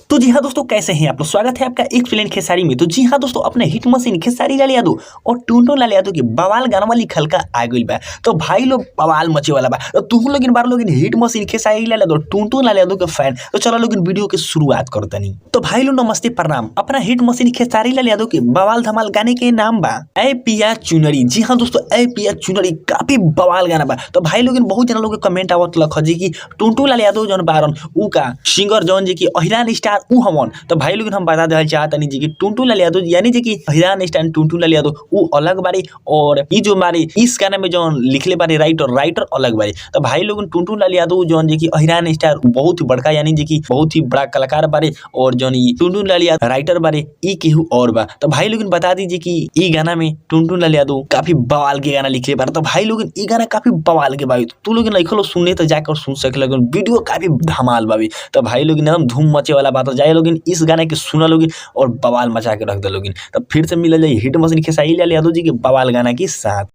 तो जी हाँ दोस्तों, कैसे हैं आप लोग। स्वागत है आपका एक फिल्म खेसारी में। तो जी हाँ दोस्तों, अपने हिट मशीन खेसारी लाल यादव और टुनटुन लाल यादव की बवाल गाना वाली खलका आ गई बा। तो भाई लोग बवाल मचे वाला बा। तो तुम लोग इन बार लोग हिट मशीन खेसारी लाल यादव टुनटुन लाल यादव के फैन। तो चलो लोग वीडियो की शुरुआत करते नहीं। तो भाई लोग नमस्ते प्रणाम। अपना हिट मशीन खेसारी लाल यादव के बवाल धमाल गाने के नाम बा ऐ पिया चुनरी। जी हाँ दोस्तों, ऐ पिया चुनरी काफी बवाल गाना बा। तो भाई लोग बहुत जना लोग कमेंट आवत लख जी की टुनटुन लाल यादव जौन बारन ऊ का सिंगर जौन जी की अहिरान स्टार ऊ हमन। तो भाई लोग हम बता देना चाहतनी जी की टुनटुन लाल यादव यानी जी की अहिरान स्टार टुनटुन लाल यादव ऊ अलग बारी और ई जो हमारे इस गाने में जौन लिखले बारे राइटर अलग बारे। तो भाई लोग टुनटुन लाल यादव जौन जी की अहिरान स्टार बहुत ही बड़का यानी जी की बहुत ही बड़ा कलाकार बारे और जौन ई टुनटुन लाल यादव राइटर बारे ई केहू और बा। तो भाई लोग बता दीजिए कि ई गाना में टुनटुन लाल यादव काफी बवाल के गाना लिखले बारे। तो भाई लोग ई गाना काफी बवाल के बाबी। तू लोग नहीं खलो सुनने तो जाकर सुन सके वीडियो काफी धमाल बाबी। तो भाई लोग एकदम धूम मचे वाला बात हो जाए लोग इस गाने के सुना लोग और बवाल मचा के रख दे लोग। तो फिर से मिला जाए हिट मशीन खेसारी लाल यादव जी के बवाल गाना के साथ।